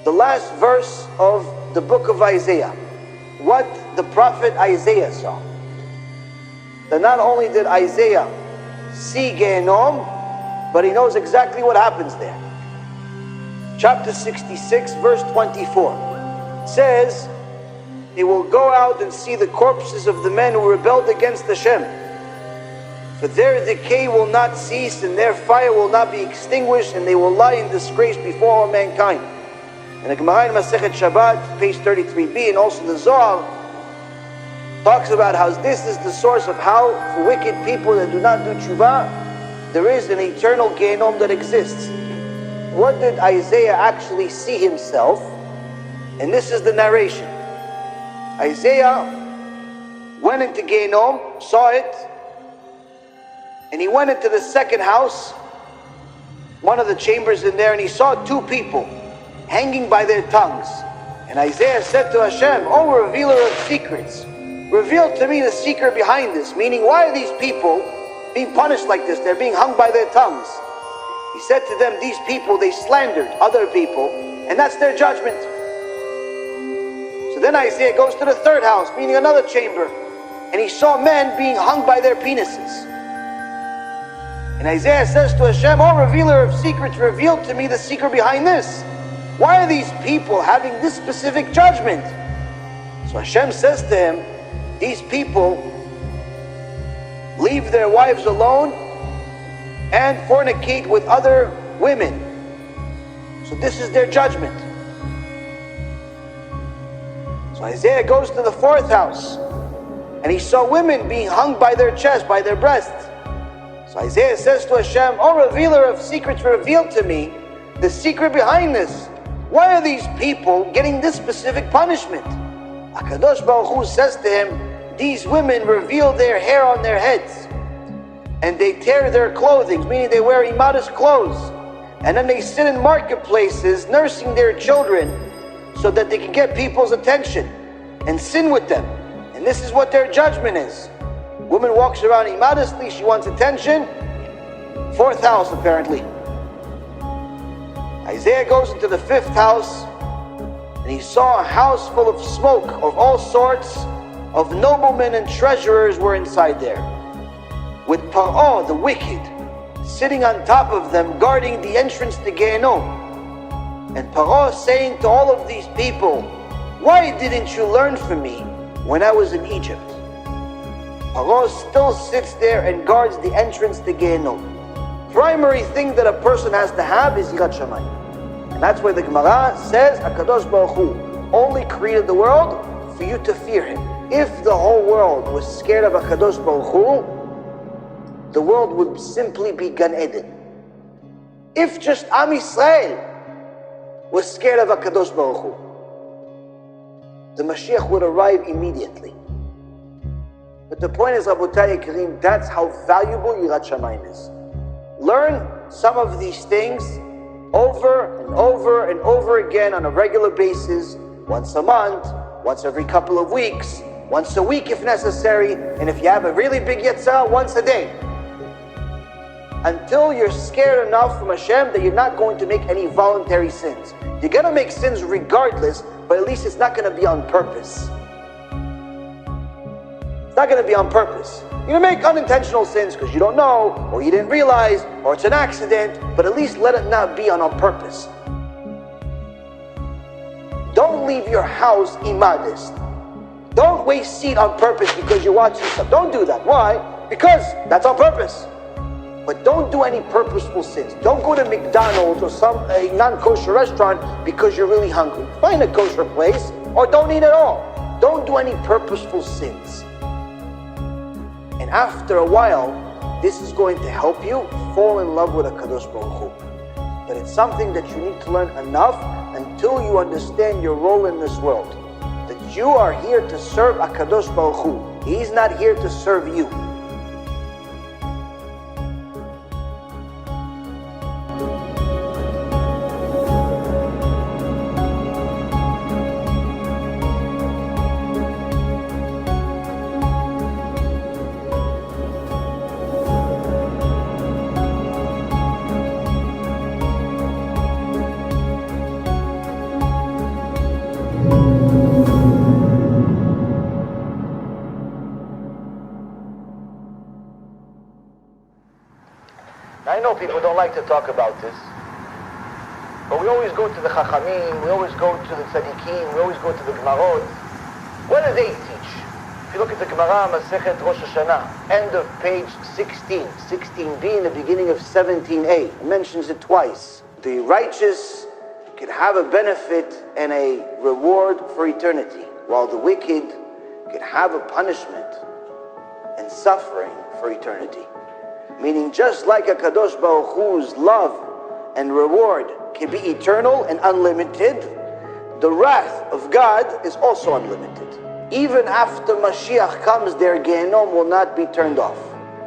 the last verse of the book of Isaiah, what the prophet Isaiah saw. That not only did Isaiah see Gehinnom, but he knows exactly what happens there. Chapter 66, verse 24 says, "They will go out and see the corpses of the men who rebelled against Hashem. For their decay will not cease, and their fire will not be extinguished, and they will lie in disgrace before all mankind." And the Gemara in Masechet Shabbat, page 33b, and also the Zohar, talks about how this is the source of how, for wicked people that do not do TeShuva, there is an eternal Gehinnom that exists. What did Isaiah actually see himself? And this is the narration. Isaiah went into Gehinnom, saw it, and he went into the second house, one of the chambers in there, and he saw two people hanging by their tongues. And Isaiah said to Hashem, "Oh, revealer of secrets, reveal to me the secret behind this." Meaning, why are these people being punished like this? They're being hung by their tongues. He said to them, these people, they slandered other people, and that's their judgment. So then Isaiah goes to the third house, meaning another chamber, and he saw men being hung by their penises. And Isaiah says to Hashem, "Oh, revealer of secrets, reveal to me the secret behind this. Why are these people having this specific judgment?" So Hashem says to him, these people leave their wives alone and fornicate with other women. So this is their judgment. So Isaiah goes to the fourth house, and he saw women being hung by their chest, by their breasts. So Isaiah says to Hashem, "Oh, revealer of secrets, reveal to me the secret behind this. Why are these people getting this specific punishment?" HaKadosh Baruch Hu says to him, these women reveal their hair on their heads, and they tear their clothing, meaning they wear immodest clothes, and then they sit in marketplaces nursing their children so that they can get people's attention and sin with them. And this is what their judgment is. Woman walks around immodestly, she wants attention. Fourth house, apparently. Isaiah goes into the fifth house, and he saw a house full of smoke of all sorts of noblemen and treasurers were inside there, with Pasó, the wicked, sitting on top of them, guarding the entrance to Gehinnom. And Pasó saying to all of these people, "Why didn't you learn from me when I was in Egypt?" Pasó still sits there and guards the entrance to Gehinnom. Primary thing that a person has to have is Yirat Shamayim. And that's why the Gemara says, HaKadosh Baruch Hu only created the world for you to fear Him. If the whole world was scared of HaKadosh Baruch Hu, the world would simply be Gan Eden. If just Am Yisrael was scared of HaKadosh Baruch Hu, the Mashiach would arrive immediately. But the point is, Rabotai Karim, that's how valuable Yirat Shamayim is. Learn some of these things over and over and over again on a regular basis, once a month, once every couple of weeks, once a week if necessary, and if you have a really big Yetzirah, once a day. Until you're scared enough from Hashem that you're not going to make any voluntary sins. You're going to make sins regardless, but at least it's not going to be on purpose. It's not going to be on purpose. You're going to make unintentional sins because you don't know, or you didn't realize, or it's an accident, but at least let it not be on purpose. Don't leave your house immodest. Don't waste seat on purpose because you're watching stuff. Don't do that. Why? Because that's on purpose. But don't do any purposeful sins. Don't go to McDonald's or some non-kosher restaurant because you're really hungry. Find a kosher place, or don't eat at all. Don't do any purposeful sins. And after a while, this is going to help you fall in love with HaKadosh Baruch Hu. But it's something that you need to learn enough until you understand your role in this world. That you are here to serve HaKadosh Baruch Hu. He's not here to serve you. people don't like to talk about this. But we always go to the Chachamim, we always go to the Tzadikim, we always go to the Gemarot. What do they teach? If you look at the Gemara, Masechet Rosh Hashanah, end of page 16, 16b in the beginning of 17a, it mentions it twice. The righteous can have a benefit and a reward for eternity, while the wicked can have a punishment and suffering for eternity. Meaning just like a Kadosh Baruch Hu's love and reward can be eternal and unlimited, the wrath of God is also unlimited. Even after Mashiach comes, their Gehinnom will not be turned off.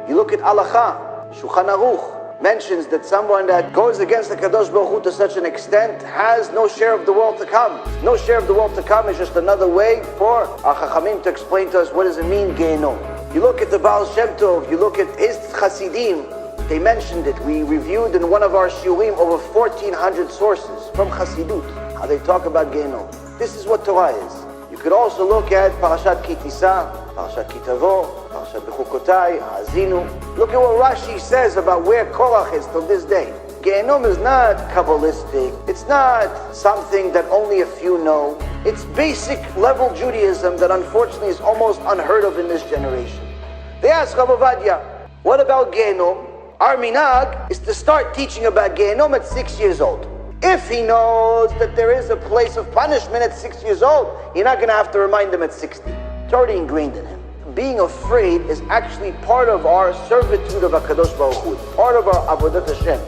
You look at Halacha, Shulchan Aruch mentions that someone that goes against the Kadosh Baruch Hu to such an extent has no share of the world to come. No share of the world to come is just another way for our Chachamim to explain to us what does it mean, Gehinnom. You look at the Baal Shem Tov, you look at his Chasidim, they mentioned it. We reviewed in one of our shiurim over 1,400 sources from Chasidut, how they talk about Gehinnom. This is what Torah is. You could also look at Parashat Ki Tisa, Parashat Ki Tavo, Parashat Bechukotai, Ha'azinu. Look at what Rashi says about where Korach is till this day. Gehinnom is not Kabbalistic. It's not something that only a few know. It's basic level Judaism that unfortunately is almost unheard of in this generation. They ask Rav Ovadia, what about Gehinnom? Our minhag is to start teaching about Gehinnom at 6 years old. If he knows that there is a place of punishment at 6 years old, you're not going to have to remind him at 60. It's already ingrained in him. Being afraid is actually part of our servitude of HaKadosh Baruch Hu. It's part of our Avodat Hashem.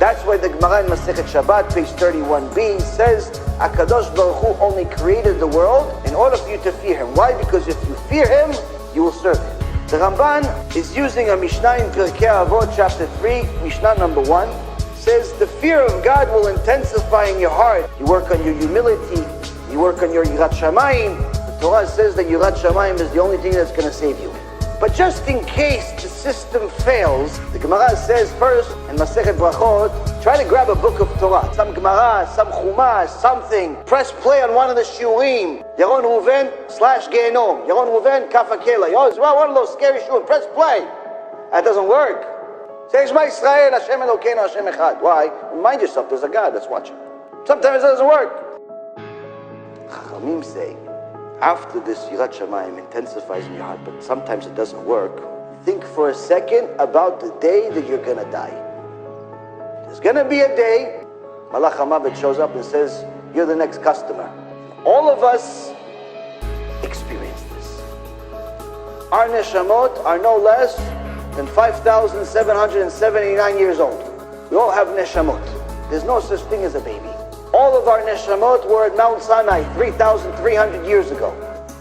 That's why the Gemara in Masechet Shabbat, page 31b, says HaKadosh Baruch Hu only created the world in order for you to fear Him. Why? Because if you fear Him, you will serve Him. The Ramban is using a Mishnah in Pirkei Avot, chapter 3, Mishnah number 1. Says the fear of God will intensify in your heart. You work on your humility, you work on your Yirat Shamayim. The Torah says that Yirat Shamayim is the only thing that's going to save you. But just in case the system fails, the Gemara says first, in Masechet Brachot, try to grab a book of Torah. Some Gemara, some Chumash, something. Press play on one of the shiurim. Yaron Reuven / Gehinnom. Yaron Reuven, Kaf HaKela. One of those scary shiurim. Press play. That doesn't work. Say, Shema Yisrael, Hashem Elokeinu, Hashem Echad. Why? Remind yourself there's a God that's watching. Sometimes it doesn't work. Chachamim say, after this Yirat Shamayim intensifies in your heart, but sometimes it doesn't work, think for a second about the day that you're going to die. There's going to be a day, Malach HaMavet shows up and says, you're the next customer. All of us experience this. Our neshamot are no less than 5,779 years old. We all have neshamot. There's no such thing as a baby. All of our neshamot were at Mount Sinai 3,300 years ago.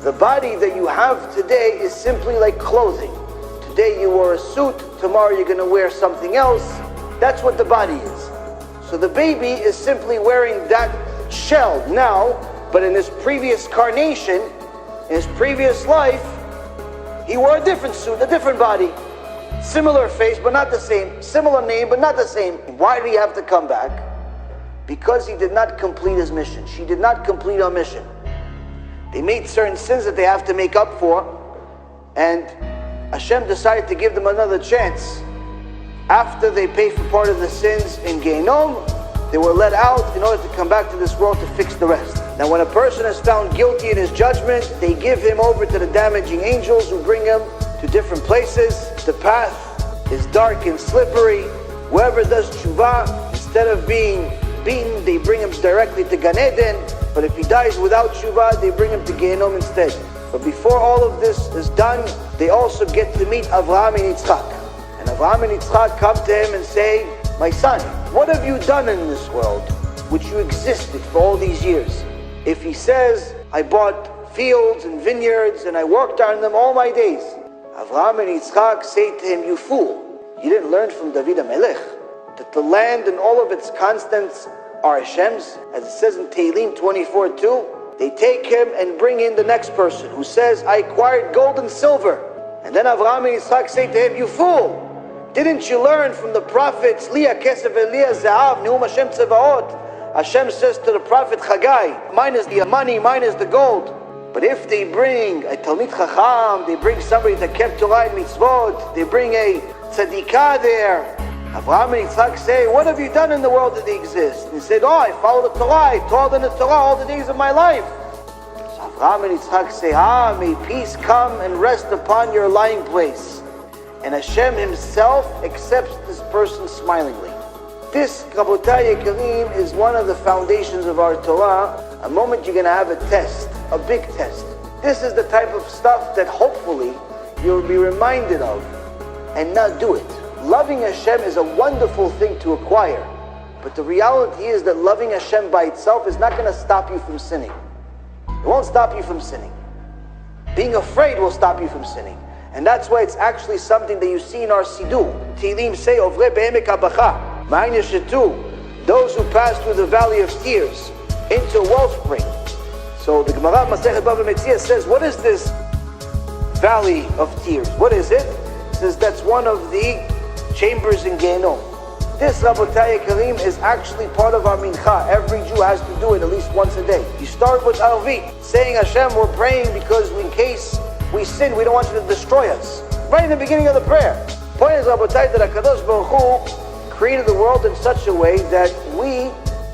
The body that you have today is simply like clothing. Today you wore a suit, tomorrow you're going to wear something else. That's what the body is. So the baby is simply wearing that shell now, but in his previous carnation, in his previous life, he wore a different suit, a different body. Similar face, but not the same. Similar name, but not the same. Why did he have to come back? Because he did not complete his mission. She did not complete her mission. They made certain sins that they have to make up for, and Hashem decided to give them another chance. After they paid for part of the sins in Gehinnom, they were let out in order to come back to this world to fix the rest. Now when a person is found guilty in his judgment, they give him over to the damaging angels who bring him to different places. The path is dark and slippery. Whoever does tshuva, instead of being beaten, they bring him directly to Gan Eden. But if he dies without tshuva, they bring him to Gehinnom instead. But before all of this is done, they also get to meet Avraham and Yitzchak. And Avraham and Yitzchak come to him and say, my son, what have you done in this world which you existed for all these years? If he says, I bought fields and vineyards and I worked on them all my days, Avraham and Yitzchak say to him, you fool, you didn't learn from David HaMelech that the land and all of its constants are Hashem's? As it says in Tehillim 24:2, they take him and bring in the next person who says, I acquired gold and silver. And then Avraham and Yitzchak say to him, you fool, didn't you learn from the prophets, Liya Kesef Eliya Za'av, Neum Hashem Tzevaot? Hashem says to the prophet Chagai, mine is the money, mine is the gold. But if they bring a Talmid Chacham, they bring somebody that kept Torah and Mitzvot, they bring a Tzadikah there, Avraham and Yitzchak say, what have you done in the world that they exist? And he said, I follow the Torah, I taught in the Torah all the days of my life. So Avraham and Yitzchak say, may peace come and rest upon your lying place. And Hashem himself accepts this person smilingly. This, Rabotai Yekarim, is one of the foundations of our Torah. A moment you're going to have a test, a big test. This is the type of stuff that hopefully you'll be reminded of and not do it. Loving Hashem is a wonderful thing to acquire. But the reality is that loving Hashem by itself is not going to stop you from sinning. It won't stop you from sinning. Being afraid will stop you from sinning. And that's why it's actually something that you see in our Siddur. Tehillim say, Ovre be'emek habacha. Those who pass through the valley of tears into a wellspring. So the Gemara Masechet Bava Metzia says, what is this valley of tears? What is it? It says that's one of the chambers in Gehinnom. This, Rabotai Yekarim, is actually part of our mincha. Every Jew has to do it at least once a day. You start with HaBRIT, saying, Hashem, we're praying because in case we sin, we don't want you to destroy us. Right in the beginning of the prayer. The point is, Rabotai, that HaKadosh Baruch Hu created the world in such a way that we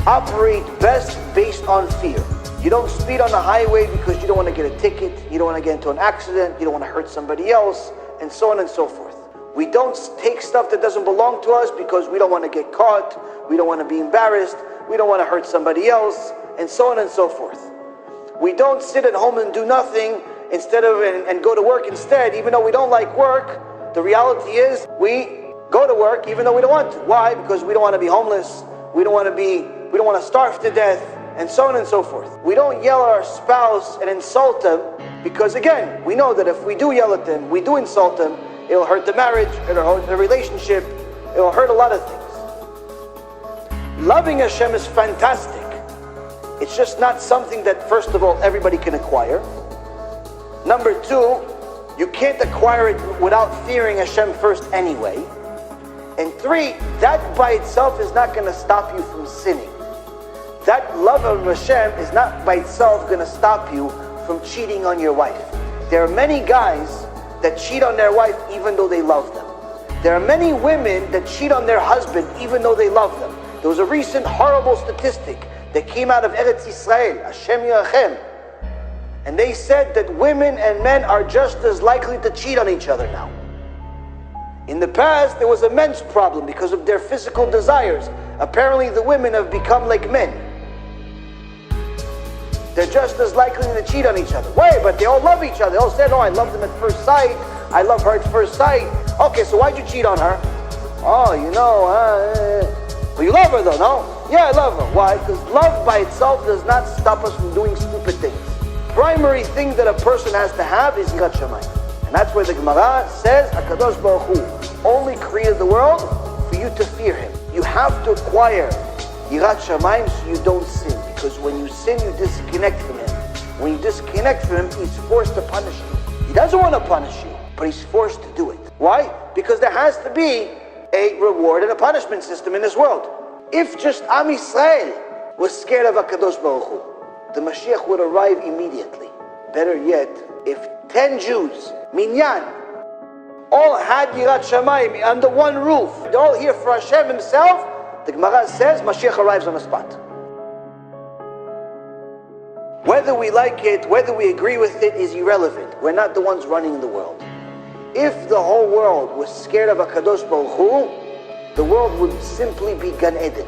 operate best based on fear. You don't speed on the highway because you don't want to get a ticket, you don't want to get into an accident, you don't want to hurt somebody else, and so on and so forth. We don't take stuff that doesn't belong to us because we don't want to get caught, we don't want to be embarrassed, we don't want to hurt somebody else, and so on and so forth. We don't sit at home and do nothing instead of and go to work instead, even though we don't like work. The reality is we go to work even though we don't want to. Why? Because we don't want to be homeless, we don't want to starve to death, and so on and so forth. We don't yell at our spouse and insult them because, again, we know that if we do yell at them, we do insult them, it'll hurt the marriage, it'll hurt the relationship, it'll hurt a lot of things. Loving Hashem is fantastic. It's just not something that, first of all, everybody can acquire. Number two, you can't acquire it without fearing Hashem first anyway. And three, that by itself is not going to stop you from sinning. That love of Hashem is not by itself going to stop you from cheating on your wife. There are many guys that cheat on their wife even though they love them. There are many women that cheat on their husband even though they love them. There was a recent horrible statistic that came out of Eretz Yisrael, Hashem Yirachem, and they said that women and men are just as likely to cheat on each other now. In the past, there was a men's problem because of their physical desires. Apparently, the women have become like men. They're just as likely to cheat on each other. Wait, but they all love each other. They all said, I love them at first sight. I love her at first sight. Okay, so why'd you cheat on her? Oh, well, you love her though, no? Yeah, I love her. Why? Because love by itself does not stop us from doing stupid things. Primary thing that a person has to have is Yirat Shamayim. And that's why the Gemara says, HaKadosh Baruch Hu only created the world for you to fear Him. You have to acquire Yirat Shamayim so you don't sin. Because when you sin, you disconnect from Him. When you disconnect from Him, He's forced to punish you. He doesn't want to punish you, but He's forced to do it. Why? Because there has to be a reward and a punishment system in this world. If just Am Yisrael was scared of HaKadosh Baruch Hu, the Mashiach would arrive immediately. Better yet, if 10 Jews, Minyan, all had Yirat Shamayim under one roof, they're all here for Hashem Himself, the Gemara says Mashiach arrives on the spot. Whether we like it, whether we agree with it is irrelevant. We're not the ones running the world. If the whole world was scared of HaKadosh Baruch Hu, the world would simply be Gan Eden.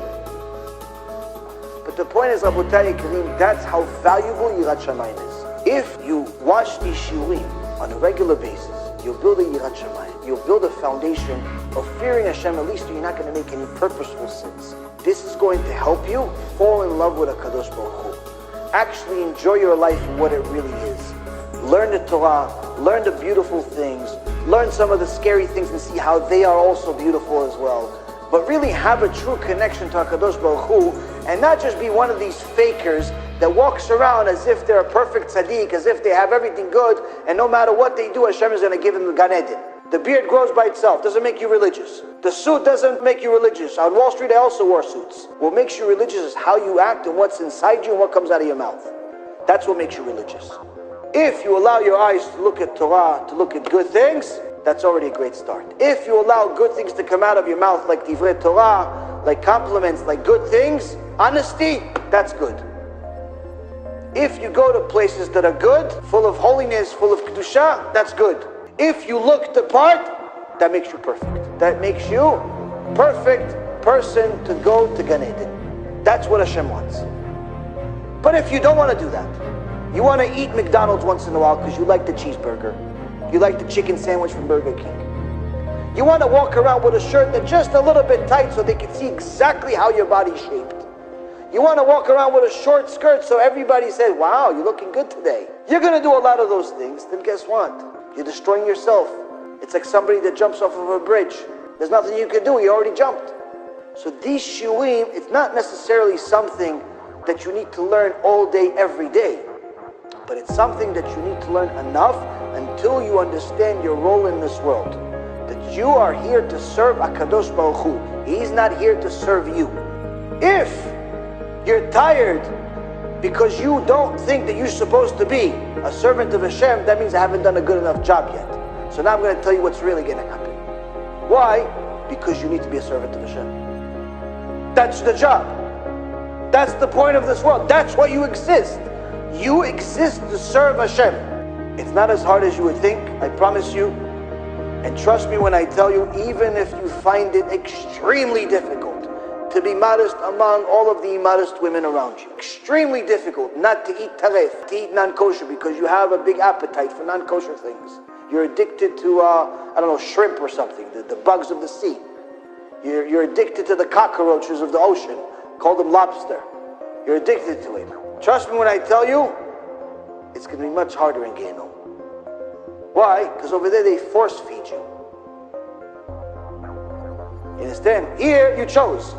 But the point is, Rabotai Yekarim, that's how valuable Yirat Shamayim is. If you watch these shiurim on a regular basis, you'll build a Yirat Shamayim. You'll build a foundation of fearing Hashem, at least you're not going to make any purposeful sins. This is going to help you fall in love with HaKadosh Baruch Hu. Actually enjoy your life for what it really is. Learn the Torah, learn the beautiful things, learn some of the scary things and see how they are also beautiful as well. But really have a true connection to HaKadosh Baruch Hu, and not just be one of these fakers that walks around as if they're a perfect tzaddik, as if they have everything good, and no matter what they do, Hashem is going to give them the Gan Eden. The beard grows by itself, doesn't make you religious. The suit doesn't make you religious. On Wall Street, I also wore suits. What makes you religious is how you act and what's inside you and what comes out of your mouth. That's what makes you religious. If you allow your eyes to look at Torah, to look at good things, that's already a great start. If you allow good things to come out of your mouth, like divrei Torah, like compliments, like good things, honesty, that's good. If you go to places that are good, full of holiness, full of kedusha, that's good. If you look the part, that makes you perfect. That makes you perfect person to go to Gan Eden. That's what Hashem wants. But if you don't want to do that, you want to eat McDonald's once in a while because you like the cheeseburger, you like the chicken sandwich from Burger King, you want to walk around with a shirt that's just a little bit tight so they can see exactly how your body's shaped, you want to walk around with a short skirt so everybody says, wow, you're looking good today, you're going to do a lot of those things, then guess what? You're destroying yourself. It's like somebody that jumps off of a bridge. There's nothing you can do, you already jumped. So these shiurim, it's not necessarily something that you need to learn all day, every day. But it's something that you need to learn enough until you understand your role in this world. That you are here to serve HaKadosh Baruch Hu. He's not here to serve you. If you're tired because you don't think that you're supposed to be a servant of Hashem, that means I haven't done a good enough job yet. So now I'm going to tell you what's really going to happen. Why? Because you need to be a servant of Hashem. That's the job. That's the point of this world. That's why you exist. You exist to serve Hashem. It's not as hard as you would think, I promise you. And trust me when I tell you, even if you find it extremely difficult to be modest among all of the immodest women around you, extremely difficult not to eat taref, to eat non-kosher because you have a big appetite for non-kosher things. You're addicted to, I don't know, shrimp or something, the bugs of the sea. You're addicted to the cockroaches of the ocean, call them lobster. You're addicted to it. Trust me when I tell you, it's going to be much harder in Gehinnom. Why? Because over there they force feed you. You understand? Here you chose.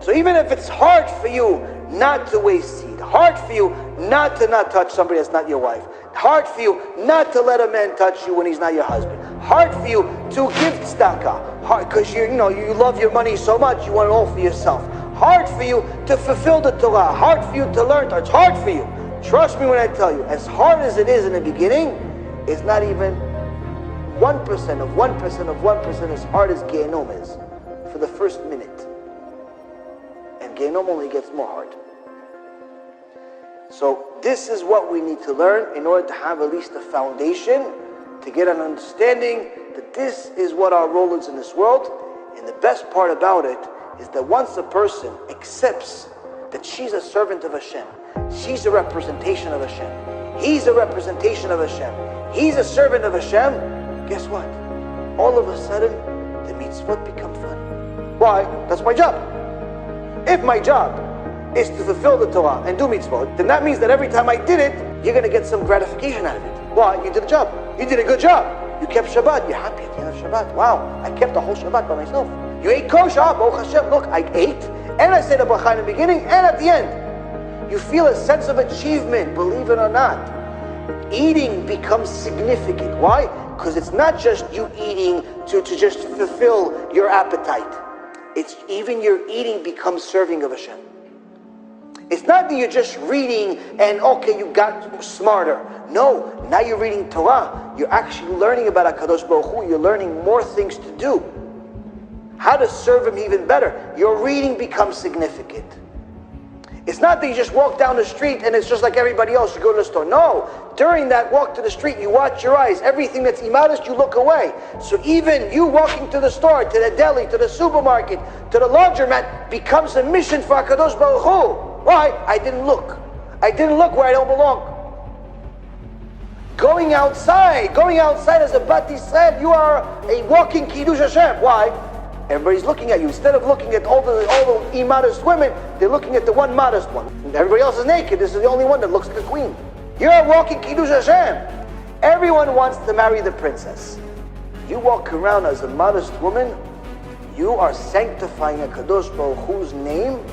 So even if it's hard for you not to waste seed, hard for you not to not touch somebody that's not your wife, hard for you not to let a man touch you when he's not your husband, hard for you to give tzedakah, hard because you love your money so much you want it all for yourself, hard for you to fulfill the Torah, hard for you to learn Torah, it's hard for you. Trust me when I tell you, as hard as it is in the beginning, it's not even 1% of 1% of 1% as hard as Gehinnom is for the first minute. And Gehinnom only gets more hard. So this is what we need to learn in order to have at least a foundation, to get an understanding that this is what our role is in this world. And the best part about it is that once a person accepts that she's a servant of Hashem, she's a representation of Hashem, he's a representation of Hashem, he's a servant of Hashem, guess what? All of a sudden, the mitzvot become fun. Why? That's my job. If my job is to fulfill the Torah and do mitzvot, then that means that every time I did it, you're going to get some gratification out of it. Why? You did a job. You did a good job. You kept Shabbat. You're happy at the end of Shabbat. Wow, I kept the whole Shabbat by myself. You ate kosher. Baruch Hashem. Look, I ate, and I said a bracha in the beginning and at the end. You feel a sense of achievement, believe it or not. Eating becomes significant. Why? Because it's not just you eating to just fulfill your appetite. It's even your eating becomes serving of Hashem. It's not that you're just reading and okay, you got smarter. No, now you're reading Torah. You're actually learning about HaKadosh Baruch Hu. You're learning more things to do. How to serve Him even better. Your reading becomes significant. It's not that you just walk down the street and it's just like everybody else, you go to the store. No, during that walk to the street, you watch your eyes. Everything that's immodest, you look away. So even you walking to the store, to the deli, to the supermarket, to the laundromat, becomes a mission for HaKadosh Baruch Hu. Why? I didn't look. I didn't look where I don't belong. Going outside as a Bat Yisrael, you are a walking Kiddush Hashem. Why? Everybody's looking at you. Instead of looking at all the immodest women, they're looking at the one modest one. Everybody else is naked. This is the only one that looks like a queen. You're a walking Kiddush Hashem. Everyone wants to marry the princess. You walk around as a modest woman, you are sanctifying a Kadosh Baruch Hu's name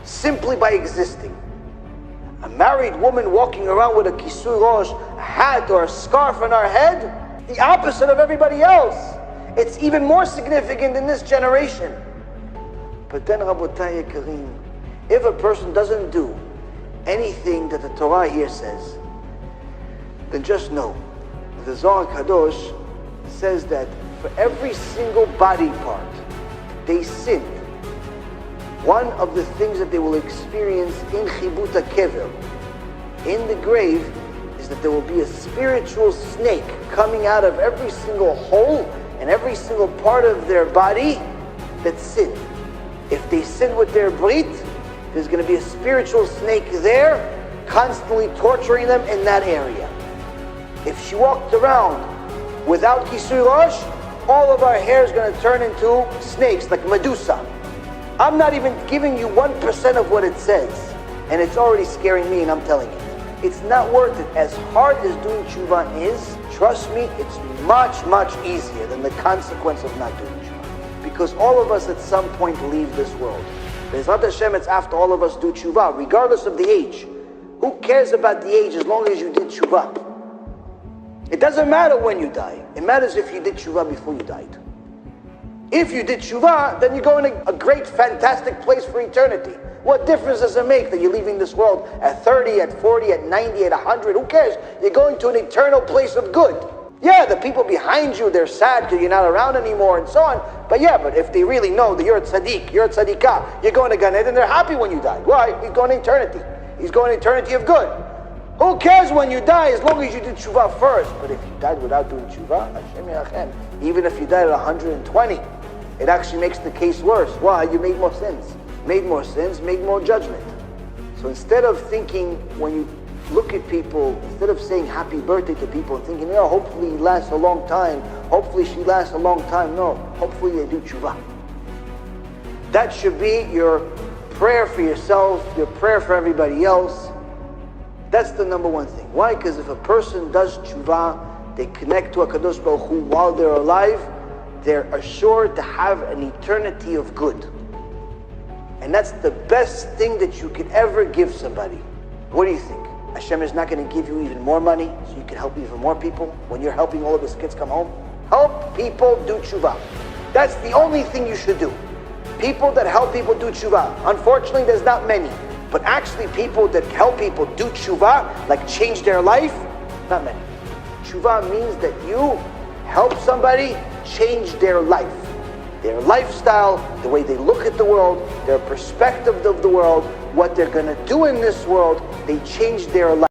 simply by existing. A married woman walking around with a kisui rosh, a hat or a scarf on her head, the opposite of everybody else. It's even more significant in this generation. But then, Rabotai Yekarim, if a person doesn't do anything that the Torah here says, then just know that the Zohar Kadosh says that for every single body part they sinned, one of the things that they will experience in chibuta kever, in the grave, is that there will be a spiritual snake coming out of every single hole and every single part of their body that sinned. If they sin with their brit, there's going to be a spiritual snake there, constantly torturing them in that area. If she walked around without kisui rosh, all of our hair is going to turn into snakes, like Medusa. I'm not even giving you 1% of what it says, and it's already scaring me, and I'm telling you. It's not worth it. As hard as doing tshuva is, trust me, it's much, much easier than the consequence of not doing tshuva. Because all of us at some point leave this world. Be'ezrat Hashem, it's after all of us do tshuva, regardless of the age. Who cares about the age as long as you did tshuva? It doesn't matter when you die. It matters if you did tshuva before you died. If you did tshuva, then you go in a great, fantastic place for eternity. What difference does it make that you're leaving this world at 30, at 40, at 90, at 100? Who cares? You're going to an eternal place of good. Yeah, the people behind you, they're sad because you're not around anymore and so on. But yeah, but if they really know that you're a tzaddik, you're a tzaddikah, you're going to Gan Eden, they're happy when you die. Why? He's going to eternity. He's going to eternity of good. Who cares when you die as long as you did tshuva first? But if you died without doing tshuva, Hashem Yerachem, even if you died at 120, it actually makes the case worse. Why? You made more sins. Made more sins, made more judgment. So instead of thinking, when you look at people, instead of saying happy birthday to people and thinking, oh, hopefully he lasts a long time, hopefully she lasts a long time, no, hopefully they do tshuva. That should be your prayer for yourself, your prayer for everybody else. That's the number one thing. Why? Because if a person does tshuva, they connect to HaKadosh Baruch Hu while they're alive, they're assured to have an eternity of good. And that's the best thing that you could ever give somebody. What do you think? Hashem is not going to give you even more money so you can help even more people when you're helping all of his kids come home? Help people do tshuva. That's the only thing you should do. People that help people do tshuva. Unfortunately, there's not many. But actually people that help people do tshuva, like change their life, not many. Tshuva means that you help somebody change their life. Their lifestyle, the way they look at the world, their perspective of the world, what they're going to do in this world, they change their life.